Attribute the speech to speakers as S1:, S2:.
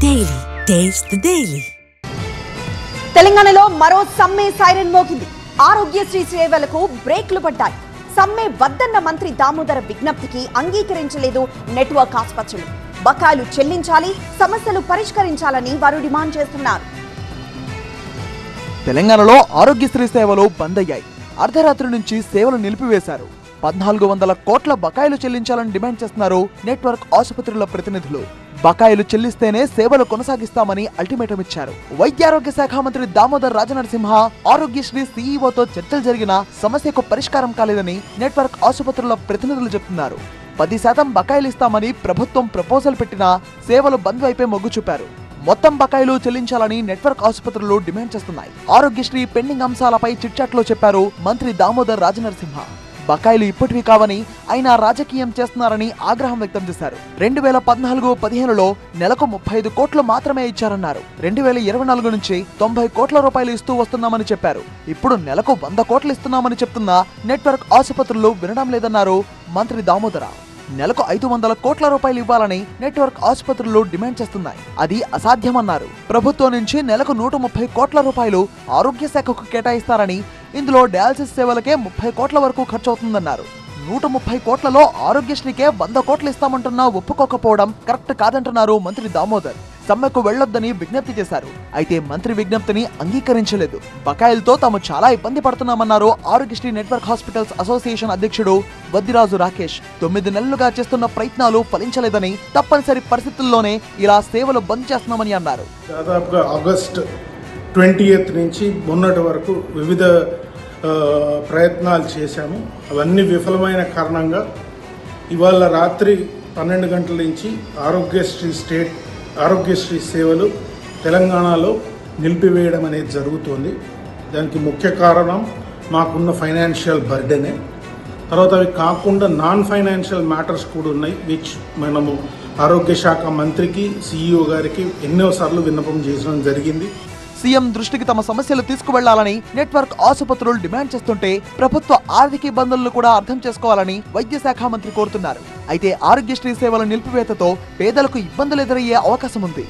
S1: Daily taste the daily.
S2: తెలంగాణలో మరో సమ్మె సైరన్ మోగింది. ఆరోగ్యశ్రీ సేవలకు బ్రేక్లు పడ్డాయి. సమ్మె వద్దన్న మంత్రి దామోదర విజ్ఞప్తికి అంగీకరించలేదు నెట్వర్క్ ఆసుపత్రులు. బకాయిలు చెల్లించాలి, సమస్యలు పరిష్కరించాలని వారు డిమాండ్ చేస్తున్నారు.
S3: తెలంగాణలో ఆరోగ్యశ్రీ సేవలు బంద్ అయ్యాయి. అర్ధరాత్రి నుంచి సేవలు నిలిపివేశారు. 1400 కోట్ల బకాయిలు చెల్లించాలని డిమాండ్ చేస్తున్నారు నెట్వర్క్ ఆసుపత్రుల ప్రతినిధులు. బకాయిలు చెల్లిస్తేనే సేవలు కొనసాగిస్తామని అల్టిమేటం ఇచ్చారు. వైద్యారోగ్య శాఖ మంత్రి దామోదర్ రాజనరసింహ ఆరోగ్యశ్రీ సీఈఓతో చర్చలు జరిగినా సమస్యకు పరిష్కారం కాలేదని నెట్వర్క్ ఆసుపత్రుల ప్రతినిధులు చెబుతున్నారు. 10% బకాయిలు ఇస్తామని ప్రభుత్వం ప్రపోజల్ పెట్టినా సేవలు బంద్ వైపే మొగ్గు చూపారు. మొత్తం బకాయిలు చెల్లించాలని నెట్వర్క్ ఆసుపత్రులు డిమాండ్ చేస్తున్నాయి. ఆరోగ్యశ్రీ పెండింగ్ అంశాలపై చిట్చాట్లో చెప్పారు మంత్రి దామోదర్ రాజనరసింహ. బకాయిలు ఇప్పటివి కావని, అయినా రాజకీయం చేస్తున్నారని ఆగ్రహం వ్యక్తం చేశారు. 2014-15లో నెలకు 35 కోట్లు మాత్రమే ఇచ్చారన్నారు. 2024 నుంచి 90 కోట్ల రూపాయలు ఇస్తూ వస్తున్నామని చెప్పారు. ఇప్పుడు నెలకు 100 కోట్లు ఇస్తున్నామని చెప్తున్నా నెట్వర్క్ ఆసుపత్రులు వినడం లేదన్నారు మంత్రి దామోదర. నెలకు 500 కోట్ల రూపాయలు ఇవ్వాలని నెట్వర్క్ ఆసుపత్రులు డిమాండ్ చేస్తున్నాయి. అది అసాధ్యమన్నారు. ప్రభుత్వం నుంచి నెలకు 130 కోట్ల రూపాయలు ఆరోగ్య శాఖకు కేటాయిస్తారని, ఇందులో డయాలసిస్ సేవలకే 30 కోట్ల వరకు ఖర్చు అవుతుందన్నారు. 130 కోట్లలో ఆరోగ్యశ్రీకే 100 కోట్లు ఇస్తామంటున్నా ఒప్పుకోకపోవడం కరెక్ట్ కాదంటున్నారు మంత్రి దామోదర్. సమ్మెకు వెళ్లొద్దని విజ్ఞప్తి చేశారు. అయితే మంత్రి విజ్ఞప్తిని అంగీకరించలేదు. బకాయిలతో తాము చాలా ఇబ్బంది పడుతున్నామన్నారు ఆరోగ్యశ్రీ నెట్వర్క్ హాస్పిటల్స్ అసోసియేషన్ అధ్యక్షుడు వద్దిరాజు రాకేష్. 9 నెలలుగా చేస్తున్న ప్రయత్నాలు ఫలించలేదని, తప్పనిసరి పరిస్థితుల్లోనే ఇలా సేవలు బంద్ చేస్తున్నామని అన్నారు.
S4: దాదాపుగా ఆగస్ట్ 20th నుంచి మొన్నటి వరకు వివిధ ప్రయత్నాలు చేశాము. అవన్నీ విఫలమైన కారణంగా ఇవాళ రాత్రి 12 గంటల నుంచి ఆరోగ్యశ్రీ సేవలు తెలంగాణలో నిలిపివేయడం అనేది జరుగుతుంది. దానికి ముఖ్య కారణం మాకున్న ఫైనాన్షియల్ బర్డెనే. తర్వాత అవి కాకుండా నాన్ ఫైనాన్షియల్ మ్యాటర్స్ కూడా ఉన్నాయి, విచ్ మనము ఆరోగ్య శాఖ మంత్రికి, సీఈఓ గారికి ఎన్నోసార్లు విన్నపం చేయడం జరిగింది.
S3: సీఎం దృష్టికి తమ సమస్యలు తీసుకువెళ్లాలని నెట్వర్క్ ఆసుపత్రులు డిమాండ్ చేస్తుంటే ప్రభుత్వ ఆర్థిక ఇబ్బందులను కూడా అర్థం చేసుకోవాలని వైద్య శాఖ మంత్రి కోరుతున్నారు. అయితే ఆరోగ్యశ్రీ సేవల నిలిపివేతతో పేదలకు ఇబ్బందులు ఎదురయ్యే అవకాశం ఉంది.